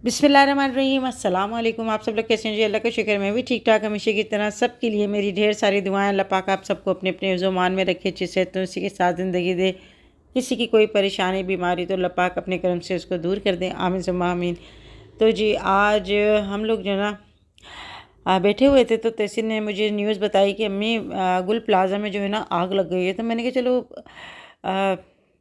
बिस्मिल्लाहिर्रहमानिर्रहीम अस्सलाम वालेकुम। आप सब लोग कैसे हैं जी? अल्लाह का शुक्र मैं भी ठीक ठाक हमेशा की तरह। सब के लिए मेरी ढेर सारी दुआएं। अल्लाह पाक आप सबको अपने अपने ज़ुबान में रखे, अच्छी सेहत तो उसी के साथ ज़िंदगी दे। किसी की कोई परेशानी बीमारी तो अल्लाह पाक अपने करम से उसको दूर कर दें, आमीन सुम्मा आमीन। तो जी आज हम लोग जो है ना बैठे हुए थे, तो तहसीन ने मुझे न्यूज़ बताई कि अम्मी गुल प्लाजा में जो है ना आग लग गई है। तो मैंने कहा चलो अ,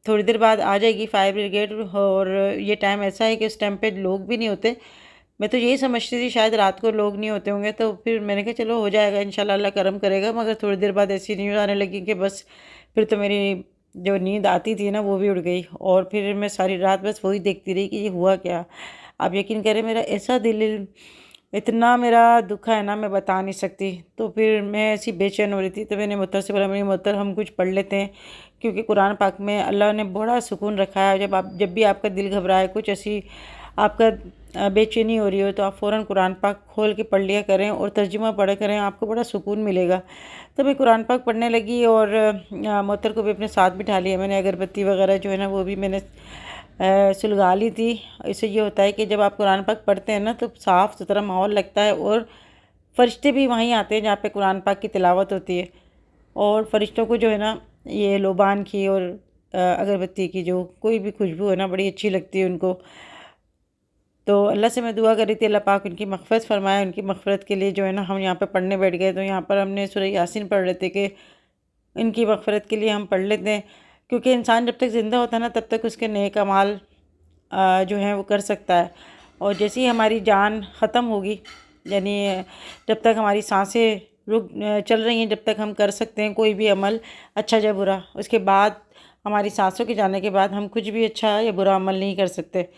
थोड़ी देर बाद आ जाएगी फायर ब्रिगेड, और ये टाइम ऐसा है कि उस टाइम पे लोग भी नहीं होते। मैं तो यही समझती थी शायद रात को लोग नहीं होते होंगे, तो फिर मैंने कहा चलो हो जाएगा इंशाल्लाह, अल्लाह करम करेगा। मगर थोड़ी देर बाद ऐसी न्यूज़ आने लगी कि बस फिर तो मेरी जो नींद आती थी ना वो भी उड़ गई, और फिर मैं सारी रात बस वही देखती रही कि ये हुआ क्या। आप यकीन करें मेरा ऐसा दिल इतना मेरा दुखा है ना, मैं बता नहीं सकती। तो फिर मैं ऐसी बेचैन हो रही थी, तो मैंने मुत्तर से बोला मेरी मुत्तर हम कुछ पढ़ लेते हैं, क्योंकि कुरान पाक में अल्लाह ने बड़ा सुकून रखा है। जब भी आपका दिल घबराए, कुछ ऐसी आपका बेचैनी हो रही हो, तो आप फ़ौरन कुरान पाक खोल के पढ़ लिया करें और तर्जुमा पढ़ा करें, आपको बड़ा सुकून मिलेगा। तो मैं कुरान पाक पढ़ने लगी, और मुत्तर को भी अपने साथ बिठा लिया मैंने। अगरबत्ती वगैरह जो है ना वो भी मैंने सुलगा ली थी। इससे ये होता है कि जब आप कुरान पाक पढ़ते हैं ना तो साफ़ सुथरा माहौल लगता है, और फ़रिश्ते भी वहीं आते हैं जहाँ पे कुरान पाक की तिलावत होती है। और फ़रिश्तों को जो है ना ये लोबान की और अगरबत्ती की जो कोई भी खुशबू है ना बड़ी अच्छी लगती है उनको। तो अल्लाह से मैं दुआ कर रही थी अल्लाह पाक उनकी मग़फ़िरत फ़रमाए। उनकी मग़फ़िरत के लिए जो है ना हम यहाँ पे पढ़ने बैठ गए। तो यहाँ पर हमने सूरह यासीन पढ़ रहे थे कि इनकी मग़फ़िरत के लिए हम पढ़ लेते हैं, क्योंकि इंसान जब तक ज़िंदा होता है ना तब तक उसके नेक अमाल जो हैं वो कर सकता है। और जैसे ही हमारी जान ख़त्म होगी, यानी जब तक हमारी सांसें चल रही हैं, जब तक हम कर सकते हैं कोई भी अमल, अच्छा या बुरा, उसके बाद हमारी सांसों के जाने के बाद हम कुछ भी अच्छा या बुरा अमल नहीं कर सकते।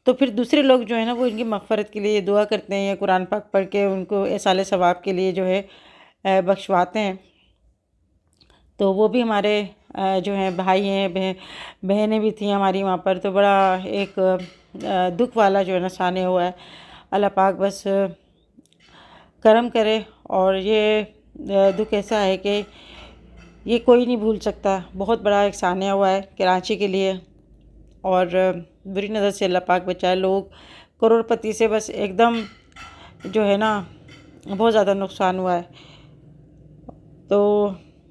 तो फिर दूसरे लोग जो है ना वो इनकी मग़फ़िरत के लिए दुआ करते हैं, या कुरान पाक पढ़ के उनको एसाले सवाब के लिए जो है बख्शवाते हैं। तो वो भी हमारे जो हैं भाई हैं, बहनें भी थी हमारी वहाँ पर। तो बड़ा एक दुख वाला जो है ना साने हुआ है। अल्लाह पाक बस करम करे। और ये दुख ऐसा है कि ये कोई नहीं भूल सकता। बहुत बड़ा एक सानिया हुआ है कराची के लिए, और बुरी नज़र से अल्लाह पाक बचाए। लोग करोड़पति से बस एकदम जो है ना बहुत ज़्यादा नुकसान हुआ है। तो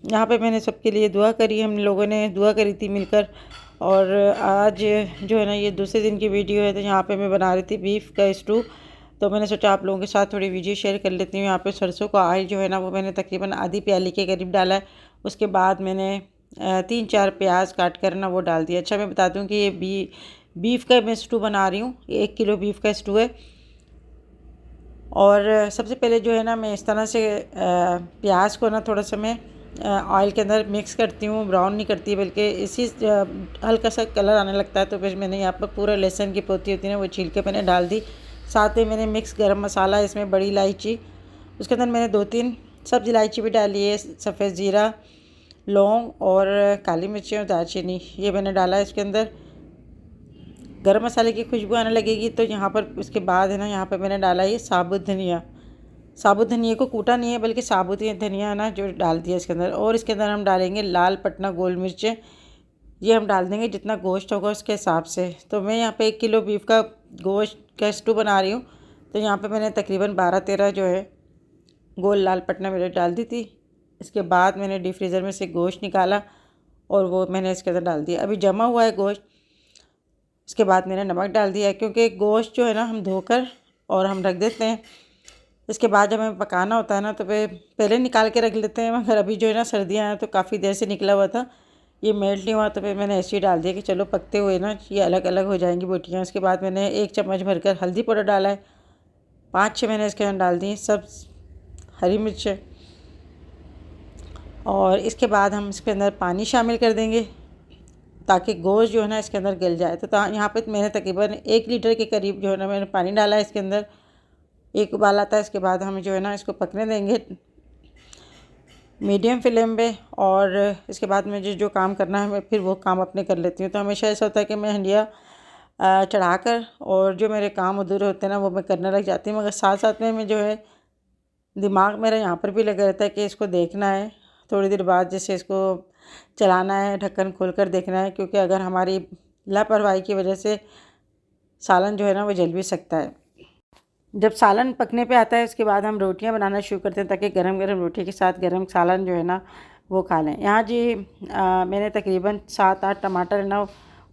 यहाँ पे मैंने सबके लिए दुआ करी, हम लोगों ने दुआ करी थी मिलकर। और आज जो है ना ये दूसरे दिन की वीडियो है। तो यहाँ पे मैं बना रही थी बीफ का स्टू। तो मैंने सोचा आप लोगों के साथ थोड़ी वीडियो शेयर कर लेती हूँ। यहाँ पे सरसों का ऑयल जो है ना वो मैंने तकरीबन आधी प्याली के करीब डाला है। उसके बाद मैंने 3-4 प्याज काट कर ना वो डाल दिया। अच्छा मैं बता दूँ कि ये बीफ का मैं स्टू बना रही हूँ, 1 किलो बीफ का स्टू है। और सबसे पहले जो है ना मैं इस तरह से प्याज को ना थोड़ा सा मैं ऑयल के अंदर मिक्स करती हूँ, ब्राउन नहीं करती, बल्कि इसी हल्का सा कलर आने लगता है। तो फिर मैंने यहाँ पर पूरा लहसुन की पोती होती है ना वो छील के मैंने डाल दी। साथ में मैंने मिक्स गरम मसाला, इसमें बड़ी इलायची, उसके अंदर मैंने 2-3 सब्ज़ इलायची भी डाली है, सफ़ेद ज़ीरा, लौंग और काली मिर्ची और दालचीनी, ये मैंने डाला है इसके अंदर। गरम मसाले की खुशबू आने लगेगी। तो यहाँ पर उसके बाद है ना यहाँ पर मैंने डाला ये साबुत धनिया। साबुत धनिया को कूटा नहीं है, बल्कि साबुत धनिया है ना जो डाल दिया इसके अंदर। और इसके अंदर हम डालेंगे लाल पटना गोल मिर्चें, ये हम डाल देंगे जितना गोश्त होगा उसके हिसाब से। तो मैं यहाँ पे 1 किलो बीफ का गोश्त का स्टू बना रही हूँ। तो यहाँ पे मैंने तकरीबन 12-13 जो है गोल लाल पटना मिर्च डाल दी थी। इसके बाद मैंने डीप फ्रीज़र में से गोश्त निकाला और वो मैंने इसके अंदर डाल दिया। अभी जमा हुआ है गोश्त। इसके बाद मैंने नमक डाल दिया, क्योंकि गोश्त जो है ना हम धोकर और हम रख देते हैं। इसके बाद जब हमें पकाना होता है ना तो पहले निकाल के रख लेते हैं। मगर अभी जो है ना सर्दियाँ हैं तो काफ़ी देर से निकला हुआ था, ये मेल्ट नहीं हुआ। तो फिर मैंने ऐसे ही डाल दिया कि चलो पकते हुए ना ये अलग अलग हो जाएंगी बोटियाँ। उसके बाद मैंने 1 चम्मच भरकर हल्दी पाउडर डाला है, 5-6 मैंने इसके अंदर डाल दी सब हरी मिर्च। और इसके बाद हम इसके अंदर पानी शामिल कर देंगे ताकि गोश्त जो है ना इसके अंदर गल जाए। तो यहाँ पे मैंने तकरीबन 1 लीटर के करीब जो है ना मैंने पानी डाला है इसके अंदर। एक उबाल आता है, इसके बाद हम जो है ना इसको पकने देंगे मीडियम फ्लेम पे। और इसके बाद मुझे जो काम करना है मैं फिर वो काम अपने कर लेती हूँ। तो हमेशा ऐसा होता है कि मैं हंडिया चढ़ाकर और जो मेरे काम अधूरे होते हैं ना वो मैं करने लग जाती हूँ। मगर साथ साथ में मैं जो है दिमाग मेरा यहाँ पर भी लगा रहता है कि इसको देखना है थोड़ी देर बाद, जैसे इसको चलाना है, ढक्कन खोल कर देखना है। क्योंकि अगर हमारी लापरवाही की वजह से सालन जो है ना वो जल भी सकता है। जब सालन पकने पे आता है उसके बाद हम रोटियां बनाना शुरू करते हैं ताकि गरम गरम रोटी के साथ गरम सालन जो है ना वो खा लें। यहाँ जी मैंने तकरीबन 7-8 टमाटर है ना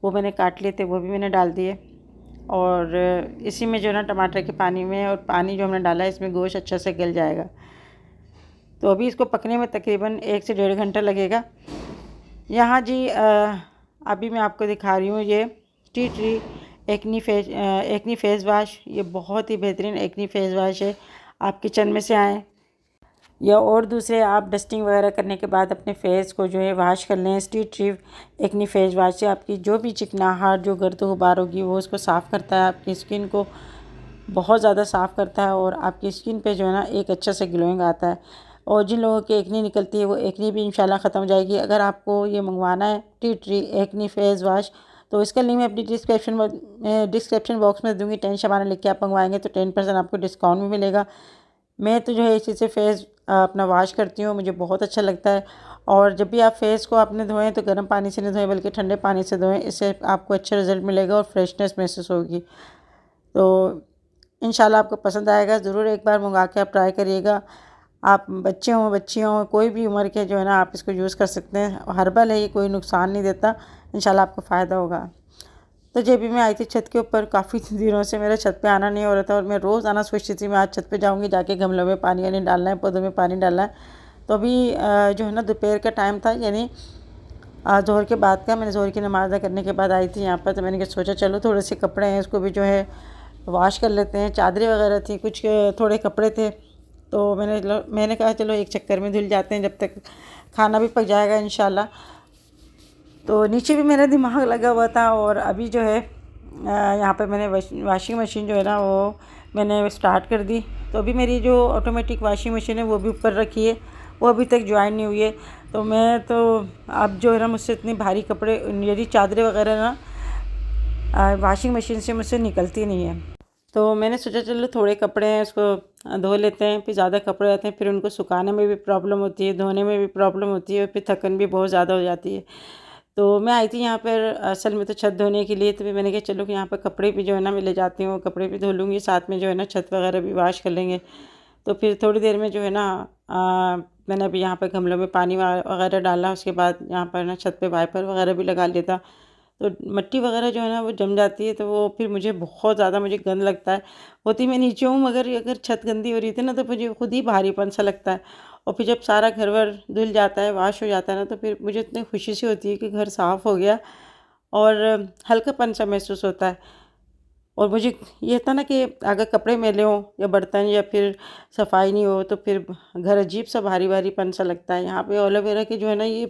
वो मैंने काट लिए थे, वो भी मैंने डाल दिए। और इसी में जो है ना टमाटर के पानी में, और पानी जो हमने डाला है इसमें गोश्त अच्छा से गल जाएगा। तो अभी इसको पकने में तकरीबन 1 से 1.5 घंटा लगेगा। यहाँ जी अभी मैं आपको दिखा रही हूँ ये tea tree acne face wash. ये बहुत ही बेहतरीन एक्नी फेस वाश है। आप किचन में से आएँ या और दूसरे आप डस्टिंग वगैरह करने के बाद अपने फेस को जो है वाश कर लें। Tea tree acne face wash से आपकी जो भी चिकनाहट, जो गर्द गुबार होगी वो उसको साफ़ करता है, आपकी स्किन को बहुत ज़्यादा साफ़ करता है और आपकी स्किन पे जो है ना एक अच्छा से ग्लोइंग आता है। और जिन लोगों की एक्नी निकलती है वो एक्नी भी इंशाल्लाह ख़त्म हो जाएगी। अगर आपको ये मंगवाना है tea tree acne face wash तो इसका लिंक मैं अपनी डिस्क्रिप्शन बॉक्स में दूँगी। 10 शबाना लिख के आप मंगवाएंगे तो 10% आपको डिस्काउंट भी मिलेगा। मैं तो जो है इसी से फेस अपना वॉश करती हूँ, मुझे बहुत अच्छा लगता है। और जब भी आप फेस को आपने धोएं तो गर्म पानी से नहीं धोएं बल्कि ठंडे पानी से धोएं, इससे आपको अच्छा रिज़ल्ट मिलेगा और फ्रेशनेस महसूस होगी। तो इंशाल्लाह आपको पसंद आएगा। ज़रूर एक बार मंगा के आप ट्राई करिएगा। आप बच्चे हों बच्ची हों कोई भी उम्र के जो है ना आप इसको यूज़ कर सकते हैं। हर्बल है, ये कोई नुकसान नहीं देता, इंशाल्लाह आपको फ़ायदा होगा। तो जब भी मैं आई थी छत के ऊपर, काफ़ी दिनों से मेरे छत पे आना नहीं हो रहा था और मैं रोज़ आना सोचती थी मैं आज छत पे जाऊंगी, जाके गमलों में पानी यानी डालना है, पौधों में पानी डालना है। तो अभी जो है ना दोपहर का टाइम था, यानी ज़ोहर के बाद का, मैंने ज़ोहर की नमाज़ अदा करने के बाद आई थी यहाँ पर। तो मैंने सोचा चलो थोड़े से कपड़े हैं उसको भी जो है वॉश कर लेते हैं। चादरें वगैरह थी, कुछ थोड़े कपड़े थे, तो मैंने कहा चलो एक चक्कर में धुल जाते हैं जब तक खाना भी पक जाएगा इंशाल्लाह। तो नीचे भी मेरा दिमाग लगा हुआ था। और अभी जो है यहाँ पर मैंने वाशिंग मशीन जो है ना वो मैंने स्टार्ट कर दी। तो अभी मेरी जो ऑटोमेटिक वाशिंग मशीन है वो भी ऊपर रखी है, वो अभी तक ज्वाइन नहीं हुई है। तो मैं तो अब जो है ना मुझसे इतनी भारी कपड़े यदि चादरें वगैरह ना वाशिंग मशीन से मुझसे निकलती नहीं है। तो मैंने सोचा चलो थोड़े कपड़े हैं उसको धो लेते हैं, फिर ज़्यादा कपड़े रहते हैं फिर उनको सुखाने में भी प्रॉब्लम होती है, धोने में भी प्रॉब्लम होती है और फिर थकन भी बहुत ज़्यादा हो जाती है। तो मैं आई थी यहाँ पर असल में तो छत धोने के लिए। तो फिर मैंने कहा चलो कि यहाँ पर कपड़े भी जो है ना मैं ले जाती हूँ, कपड़े भी धो लूँगी, साथ में जो है ना छत वगैरह भी वॉश कर लेंगे। तो फिर थोड़ी देर में जो है ना मैंने अभी यहाँ पर गमलों में पानी वगैरह डाला, उसके बाद यहाँ पर ना छत पे वाइपर वगैरह भी लगा लेता। तो मिट्टी वगैरह जो है ना वो जम जाती है, तो वो फिर मुझे बहुत ज़्यादा मुझे गंद लगता है। होती मैं नीचे हूँ मगर अगर छत गंदी हो रही थी ना तो मुझे खुद ही भारीपन सा लगता है। और फिर जब सारा घर वर धुल जाता है, वॉश हो जाता है ना, तो फिर मुझे इतनी खुशी सी होती है कि घर साफ़ हो गया और हल्कापन सा महसूस होता है। और मुझे ये था ना कि अगर कपड़े मैले हों या बर्तन या फिर सफाई नहीं हो तो फिर घर अजीब सा भारी भारीपन सा लगता है। यहाँ पे एलोवेरा के जो है ना ये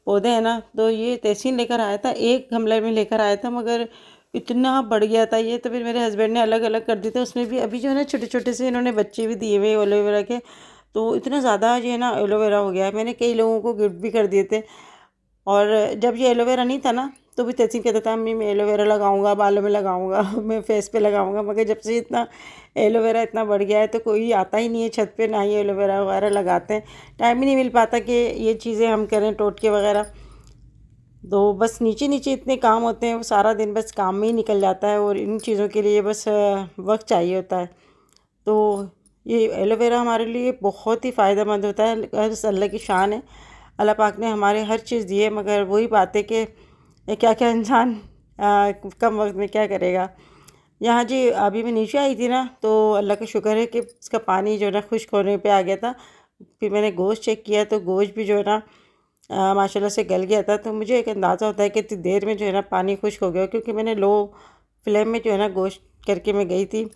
पौधे हैं ना, तो ये तहसीन लेकर आया था, एक गमले में लेकर आया था मगर इतना बढ़ गया था ये। तो फिर मेरे हस्बैंड ने अलग अलग कर दिए थे, उसमें भी अभी जो है ना छोटे छोटे से इन्होंने बच्चे भी दिए हुए एलोवेरा के। तो इतना ज़्यादा जो है ना एलोवेरा हो गया है, मैंने कई लोगों को गिफ्ट भी कर दिए थे। और जब ये एलोवेरा नहीं था ना तो भी तहसीन कहता था अम्मी मैं एलोवेरा लगाऊंगा, बालों में लगाऊंगा, मैं फेस पे लगाऊंगा। मगर जब से इतना एलोवेरा इतना बढ़ गया है तो कोई आता ही नहीं है छत पे, ना ही एलोवेरा वगैरह लगाते हैं। टाइम ही नहीं मिल पाता कि ये चीज़ें हम करें, टोटके वगैरह। तो बस नीचे नीचे इतने काम होते हैं, वो सारा दिन बस काम में ही निकल जाता है और इन चीज़ों के लिए बस वक्त चाहिए होता है। तो ये एलोवेरा हमारे लिए बहुत ही फ़ायदेमंद होता है। अल्लाह की शान है, अल्लाह पाक ने हमारे हर चीज़ दी है, मगर वही बात है कि क्या क्या इंसान कम वक्त में क्या करेगा। यहाँ जी अभी मैं नीचे आई थी ना तो अल्लाह का शुक्र है कि इसका पानी जो है ना खुश्क होने पे आ गया था। फिर मैंने गोश्त चेक किया तो गोश्त भी जो है ना माशाल्लाह से गल गया था। तो मुझे एक अंदाज़ा होता है कि इतनी देर में जो है ना पानी खुश्क हो गया, क्योंकि मैंने लो फ्लेम में जो है ना गोश्त करके मैं गई थी।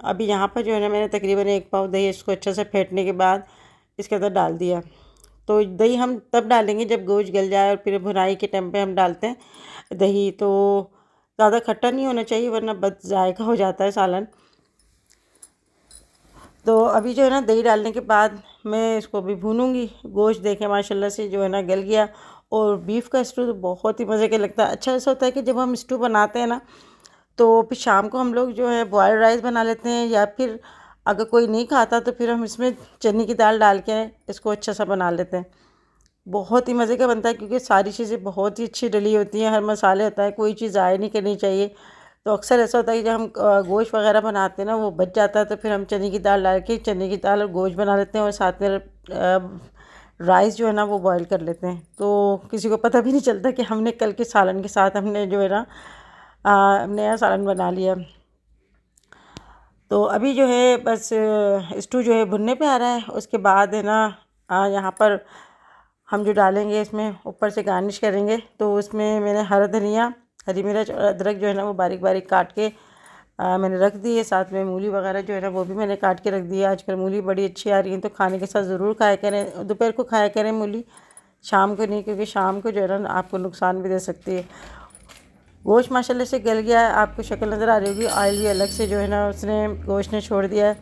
अभी यहाँ पर जो है ना मैंने तकरीबन 1 पाव दही इसको अच्छा से फेंटने के बाद इसके अंदर डाल दिया। तो दही हम तब डालेंगे जब गोश्त गल जाए, और फिर भुनाई के टाइम पे हम डालते हैं दही। तो ज़्यादा खट्टा नहीं होना चाहिए वरना बद जायका हो जाता है सालन। तो अभी जो है ना दही डालने के बाद मैं इसको भी भूनूंगी। गोश्त देखें माशाल्लाह से जो है ना गल गया। और बीफ का स्टू तो बहुत ही मज़े का लगता है। अच्छा ऐसा होता है कि जब हम स्टू बनाते हैं ना तो फिर शाम को हम लोग जो है बॉयल्ड राइस बना लेते हैं, या फिर अगर कोई नहीं खाता तो फिर हम इसमें चने की दाल डाल के इसको अच्छा सा बना लेते हैं। बहुत ही मज़े का बनता है क्योंकि सारी चीज़ें बहुत ही अच्छी डली होती हैं, हर मसाले होता है, कोई चीज़ ज़ाया नहीं करनी चाहिए। तो अक्सर ऐसा होता है कि जब हम गोश्त वगैरह बनाते हैं ना वो बच जाता है, तो फिर हम चने की दाल डाल के चने की दाल और गोश्त बना लेते हैं और साथ में राइस जो है ना वो बॉईल कर लेते हैं। तो किसी को पता भी नहीं चलता कि हमने कल के सालन के साथ हमने जो है ना नया सालन बना लिया। तो अभी जो है बस स्टू जो है भुनने पे आ रहा है। उसके बाद है ना यहाँ पर हम जो डालेंगे इसमें ऊपर से गार्निश करेंगे। तो उसमें मैंने हरा धनिया, हरी मिर्च और अदरक जो है ना वो बारीक बारीक काट के मैंने रख दी है। साथ में मूली वगैरह जो है ना वो भी मैंने काट के रख दी है। आजकल मूली बड़ी अच्छी आ रही है, तो खाने के साथ ज़रूर खाया करें। दोपहर को खाया करें मूली, शाम को नहीं, क्योंकि शाम को जो है ना आपको नुकसान भी दे सकती है। गोश्त माशाल्लाह से गल गया है, आपको शक्ल नज़र आ रही होगी। ऑयल भी अलग से जो है ना उसने गोश्त ने छोड़ दिया है।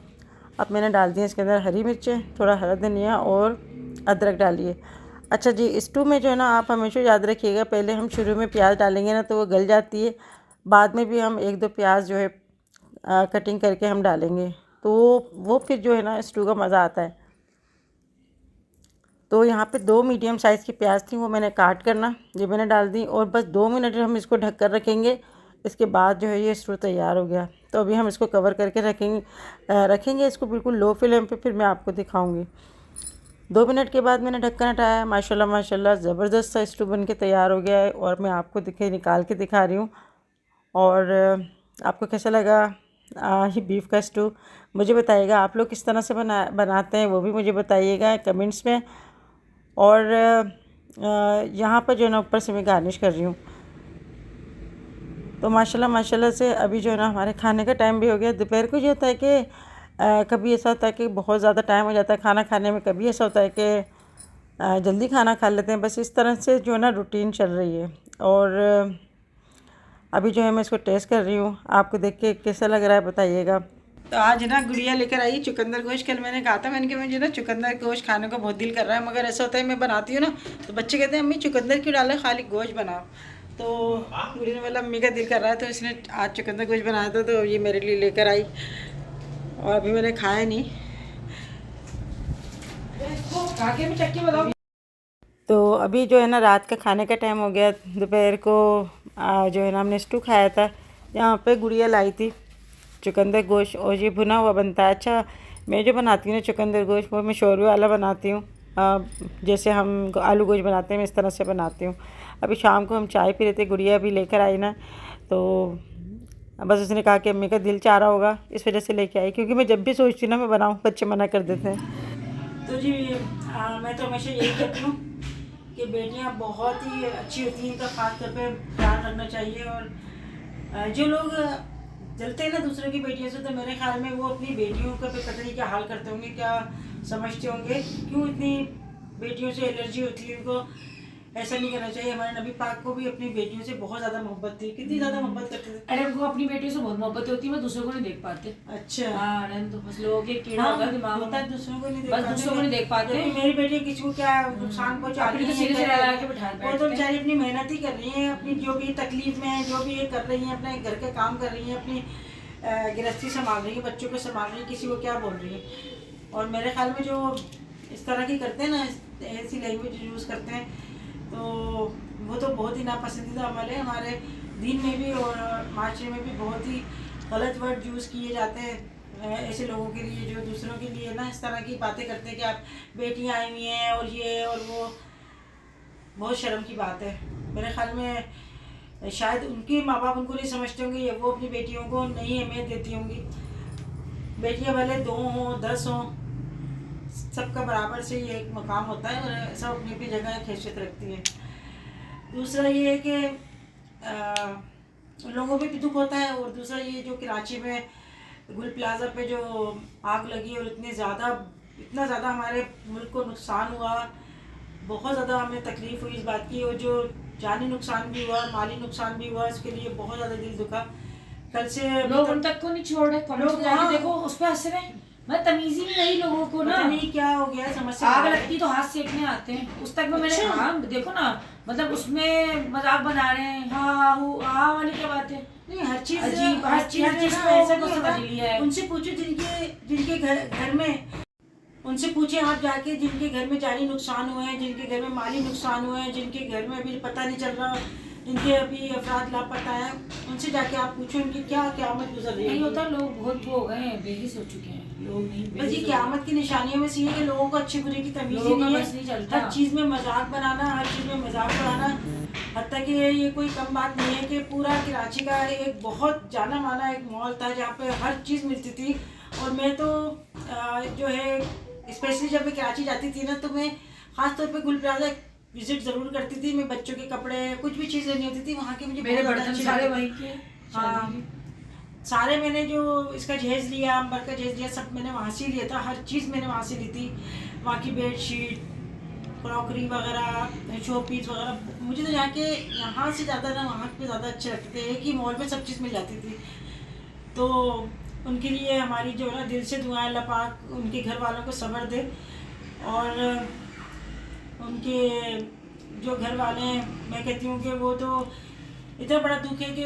अब मैंने डाल दिया इसके अंदर हरी मिर्चें, थोड़ा हरा धनिया और अदरक डालिए। अच्छा जी, स्टू में जो है ना आप हमेशा याद रखिएगा, पहले हम शुरू में प्याज डालेंगे ना तो वो गल जाती है, बाद में भी हम 1-2 प्याज जो है कटिंग करके हम डालेंगे, तो वो फिर जो है ना स्टू का मज़ा आता है। तो यहाँ पे 2 मीडियम साइज़ की प्याज थी, वो मैंने काट करना ये मैंने डाल दी और बस 2 मिनट हम इसको ढक कर रखेंगे। इसके बाद जो है ये स्टू तैयार हो गया। तो अभी हम इसको कवर करके रखेंगे इसको बिल्कुल लो फ्लेम पे, फिर मैं आपको दिखाऊंगी। 2 मिनट के बाद मैंने ढक्कन हटाया। माशाल्लाह माशाल्लाह ज़बरदस्त सा स्टू बन के तैयार हो गया है और मैं आपको निकाल के दिखा रही हूँ। और आपको कैसा लगा ये बीफ का स्टू, मुझे बताइएगा। आप लोग किस तरह से बनाते हैं वो भी मुझे बताइएगा कमेंट्स में। और यहाँ पर जो है ना ऊपर से मैं गार्निश कर रही हूँ। तो माशाल्लाह माशाल्लाह से अभी जो है ना हमारे खाने का टाइम भी हो गया। दोपहर को ये होता है कि कभी ऐसा होता है कि बहुत ज़्यादा टाइम हो जाता है खाना खाने में, कभी ऐसा होता है कि जल्दी खाना खा लेते हैं। बस इस तरह से जो है ना रूटीन चल रही है। और अभी जो है मैं इसको टेस्ट कर रही हूँ, आपको देख के कैसा लग रहा है बताइएगा। तो आज ना गुड़िया लेकर आई चुकंदर गोश्त। कल मैंने कहा था मैंने कि मुझे ना चुकंदर गोश्त खाने को बहुत दिल कर रहा है, मगर ऐसा होता है मैं बनाती हूँ ना तो बच्चे कहते हैं अम्मी चुकंदर क्यों डाले, खाली गोश्त बनाओ। तो गुड़िया ने बोला अम्मी का दिल कर रहा है, तो इसने आज चुकंदर गोश्त बनाया था, तो ये मेरे लिए लेकर आई और अभी मैंने खाया नहीं। तो अभी जो है ना रात का खाने का टाइम हो गया। दोपहर को जो है ना हमने स्टू खाया था। यहाँ पे गुड़िया लाई थी चुकंदर गोश्त और ये भुना हुआ बनता है। अच्छा, मैं जो बनाती हूँ ना चुकंदर गोश्त वो मैं शोरबे वाला बनाती हूँ। जैसे हम आलू गोश्त बनाते हैं मैं इस तरह से बनाती हूँ। अभी शाम को हम चाय पी रहे थे, गुड़िया भी लेकर आई ना, तो बस उसने कहा कि अम्मी का दिल चाह रहा होगा इस वजह से लेके आई, क्योंकि मैं जब भी सोचती हूँ ना मैं बनाऊँ बच्चे मना कर देते हैं। तो जी मैं तो हमेशा यही कहती हूँ कि बेटियाँ बहुत ही अच्छी होती हैं, इनका खास तौर पर ध्यान रखना चाहिए। और जो लोग जलते हैं ना दूसरों की बेटियों से, तो मेरे ख्याल में वो अपनी बेटियों का पता नहीं क्या हाल करते होंगे, क्या समझते होंगे, क्यों इतनी बेटियों से एलर्जी होती है उनको। ऐसा नहीं करना चाहिए। हमारे नबी पाक को भी अपनी बेटियों से बहुत ज़्यादा मोहब्बत थी, कितनी ज़्यादा मोहब्बत करते थे। अरे उनको अपनी बेटियों से बहुत मोहब्बत होती है, मैं दूसरों को नहीं देख पाते। अच्छा हाँ, तो बस लोगों के कीड़ा होता है दिमाग होता है, दूसरों को नहीं देख बस पाते। दूसरों को नहीं देख पाते। मेरी बेटी किसी को क्या नुकसान पहुँचा रही है, वो तो बेचारी अपनी मेहनत ही कर रही है, अपनी जो भी तकलीफ में है जो भी ये कर रही है, अपने घर के काम कर रही है, अपनी गृहस्थी संभाल रही है, बच्चों को संभाल रही है, किसी को क्या बोल रही है। और मेरे ख्याल में जो इस तरह की करते हैं ना, ऐसी लैंग्वेज यूज़ करते हैं, तो वो तो बहुत ही नापसंदीदा अमल है। हमारे दीन में भी और माशरे में भी बहुत ही गलत वर्ड यूज़ किए जाते हैं ऐसे लोगों के लिए जो दूसरों के लिए ना इस तरह की बातें करते हैं कि आप बेटियाँ आई हुई हैं और ये और वो। बहुत शर्म की बात है। मेरे ख्याल में शायद उनके माँ बाप उनको नहीं समझते होंगे या वो अपनी बेटियों को नहीं अहमियत देती होंगी। बेटियाँ भले 2 हों 10 हों, सबका बराबर से ये एक मकाम होता है और सब अपनी अपनी जगह हैसियत रखती है। दूसरा ये है कि लोगों पे भी दुख होता है। और दूसरा ये जो कराची में गुल प्लाजा पे जो आग लगी और इतना ज़्यादा हमारे मुल्क को नुकसान हुआ, बहुत ज़्यादा हमें तकलीफ़ हुई इस बात की। और जो जानी नुकसान भी हुआ, माली नुकसान भी हुआ, इसके लिए बहुत ज़्यादा दिल दुखा। कल से लोग उन तक को नहीं छोड़ रहे, लोग देखो उस पर हंस रहे हैं। मैं तमीज़ ही नहीं लोगों को ना, नहीं क्या हो गया समस्या। आग लगती तो हाथ सेकने आते हैं उस तक में। मैंने हाँ देखो ना, मतलब उसमें मजाक बना रहे हैं। हाँ वाली क्या बात है। नहीं, हर चीज को ऐसा कुछ समझ लिया है। उनसे पूछो जिनके घर में, उनसे पूछे आप जाके जिनके घर में जानी नुकसान हुए हैं, जिनके घर में माली नुकसान हुए हैं, जिनके घर में अभी पता नहीं चल रहा इनके अभी अफराद लापता हैं, उनसे जाके आप पूछो इनकी क्या क़यामत गुजर रही है। नहीं होता, लोग बहुत वो हो गए हैं, बेहिस हो चुके हैं लोग, नहीं बस ये क़यामत की निशानियों में से ये है कि लोगों को अच्छे बुरे की तमीज़ ही लोगों का नहीं बस नहीं है। चलता। हर चीज़ में मजाक बनाना, हर चीज़ में मजाक उड़ाना। हत्ता कि ये कोई कम बात नहीं है कि पूरा कराची का एक बहुत जाना माना एक मॉल था जहाँ पे हर चीज़ मिलती थी। और मैं तो जो है स्पेशली जब मैं कराची जाती थी ना, तो मैं ख़ास तौर पे गुल प्लाजा विजिट ज़रूर करती थी। मैं बच्चों के कपड़े कुछ भी चीज़ लेनी होती थी वहाँ की, मुझे मेरे बहुत बर्तन अच्छी सारे लगती। वहीं के। हाँ, सारे मैंने जो इसका जहेज़ लिया, अंबर का जहेज़ लिया, सब मैंने वहाँ से ही लिया था। हर चीज़ मैंने वहाँ से ली थी। वहाँ की बेडशीट, क्रॉकरी वगैरह, शो पीस वगैरह। मुझे तो यहाँ से ज़्यादा ना वहाँ पे ज़्यादा अच्छे लगते थे। एक ही मॉल में सब चीज़ मिल जाती थी। तो उनके लिए हमारी जो है ना दिल से दुआएं, अल्लाह पाक उनके घर वालों को सब्र दे। और उनके जो घर वाले हैं, मैं कहती हूँ कि वो तो इतना बड़ा दुख है कि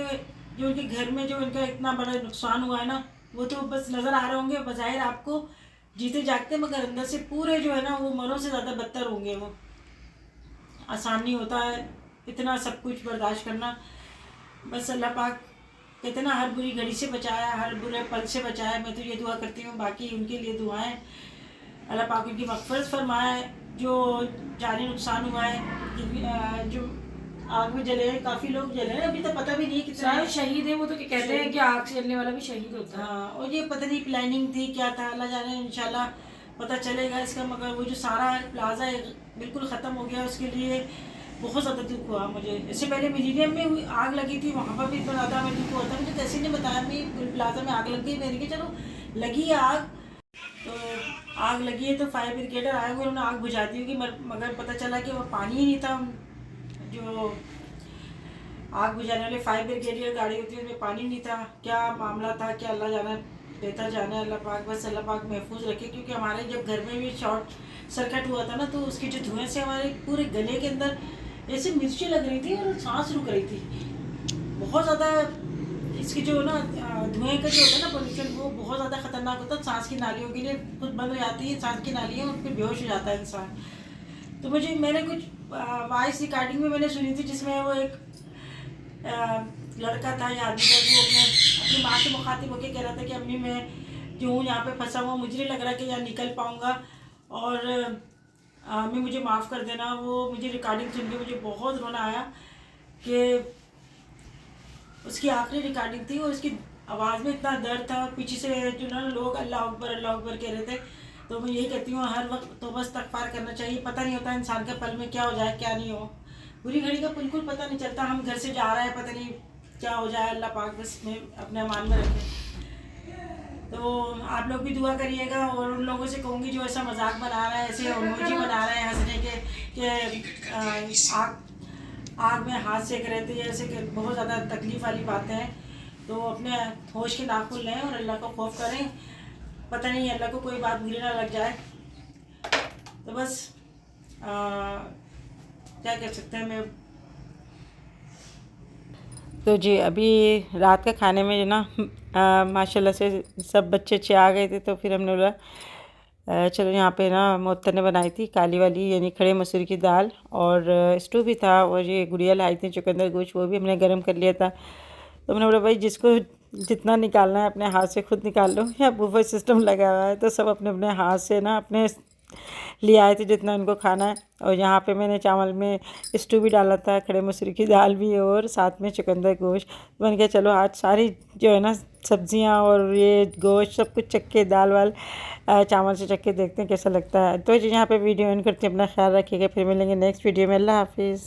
जो उनके घर में जो उनका इतना बड़ा नुकसान हुआ है ना, वो तो बस नज़र आ रहे होंगे बज़ाहिर आपको जीते जागते, मगर अंदर से पूरे जो है ना वो मरों से ज़्यादा बदतर होंगे। वो आसान नहीं होता है इतना सब कुछ बर्दाश्त करना। बस अल्लाह पाक कहते हैं ना हर बुरी घड़ी से बचाया, हर बुरे पल से बचाया। मैं तो ये दुआ करती हूँ, बाकी उनके लिए दुआएं अल्लाह पाक उनकी मग़फ़िरत फरमाए। जो जानी नुकसान हुआ है, जो आग में जले हैं, काफ़ी लोग जले हैं, अभी तो पता भी नहीं कितना सारे शहीद है वो, तो कहते हैं कि आग से जलने वाला भी शहीद होता है। हाँ, और ये पता नहीं प्लानिंग थी क्या था, अल्लाह जाने। इंशाल्लाह पता चलेगा इसका। मगर वो जो सारा प्लाजा बिल्कुल ख़त्म हो गया, उसके लिए बहुत ज़्यादा दुख हुआ मुझे। इससे पहले मिलीनियम में आग लगी थी, वहाँ पर भी इतना ज़्यादा हमें दुख हुआ था। मुझे कैसे नहीं बताया, मैं प्लाजा में आग लग गई। मैंने कहा चलो लगी है आग, तो आग लगी है तो फायर ब्रिगेडर आए हुए, उन्होंने आग बुझा दी होगी। मगर पता चला कि वो पानी ही नहीं था। जो आग बुझाने वाले फायर ब्रिगेडियर गाड़ी होती है उसमें पानी नहीं था। क्या मामला था, क्या अल्लाह जाने, बेहतर जाने। अल्लाह पाक बस अल्लाह पाक महफूज रखे। क्योंकि हमारे जब घर में भी शॉर्ट सर्किट हुआ था ना, तो उसके जो धुएं से हमारे पूरे गले के अंदर ऐसे मिर्ची लग रही थी और सांस रुक रही थी बहुत ज़्यादा। इसकी जो ना धुएं का जो होता है ना पोल्यूशन, वो बहुत ज़्यादा ख़तरनाक होता है। सांस की नालियों के लिए खुद बंद हो जाती है सांस की नालियाँ, और फिर बेहोश हो जाता है इंसान। तो मैंने कुछ वॉइस रिकॉर्डिंग में मैंने सुनी थी जिसमें वो एक लड़का था या आदमी था, वो अपनी माँ से मुखातिब होकर कह रहा था कि अम्मी मैं जो हूँ यहाँ पे फंसा हुआ, मुझे नहीं लग रहा कि यहाँ निकल पाऊँगा, और अम्मी मुझे माफ़ कर देना। वो मुझे रिकॉर्डिंग सुन के मुझे बहुत रोना आया कि उसकी आखिरी रिकॉर्डिंग थी और उसकी आवाज़ में इतना दर्द था। पीछे से जो ना लोग अल्लाह अकबर कह रहे थे। तो मैं यही कहती हूँ हर वक्त तौबा इस्तग़फ़ार करना चाहिए। पता नहीं होता इंसान के पल में क्या हो जाए क्या नहीं हो, बुरी घड़ी का बिल्कुल पता नहीं चलता। हम घर से जा रहे हैं, पता नहीं क्या हो जाए। अल्लाह पाक बस में अपने अमान में रखे। तो आप लोग भी दुआ करिएगा। और उन लोगों से कहूँगी जो ऐसा मजाक बना रहा है, ऐसे इमोजी बना रहे हैं हंसने के आग में हाथ सेक रहे थे, ऐसे बहुत ज़्यादा तकलीफ़ वाली बातें हैं। तो अपने होश के नाखुन लें और अल्लाह को खौफ करें। पता नहीं अल्लाह को कोई बात बुरी ना लग जाए। तो बस क्या कर सकते हैं। मैं तो जी अभी रात का खाने में जो ना माशाल्लाह से सब बच्चे अच्छे आ गए थे। तो फिर हमने बोला चलो यहाँ पे ना मोहत्तर ने बनाई थी काली वाली यानी खड़े मसूर की दाल, और स्टू भी था, और ये गुड़िया लाई थी चुकंदर गोश्त, वो भी हमने गर्म कर लिया था। तो मैंने बोला भाई जिसको जितना निकालना है अपने हाथ से खुद निकाल लो, या बुफे सिस्टम लगा हुआ है तो सब अपने अपने हाथ से ना अपने ले आए थे जितना उनको खाना है। और यहाँ पे मैंने चावल में स्टू भी डाला था, खड़े मसूर की दाल भी, और साथ में चुकंदर गोश्त। बन गया चलो आज सारी जो है ना सब्जियाँ और ये गोश्त सब कुछ चक्के दाल वाल चावल से चक्के देखते हैं कैसा लगता है। तो यहाँ पे वीडियो एंड करते हैं। अपना ख्याल रखिएगा, फिर मिलेंगे नेक्स्ट वीडियो में। अल्लाह हाफिज़।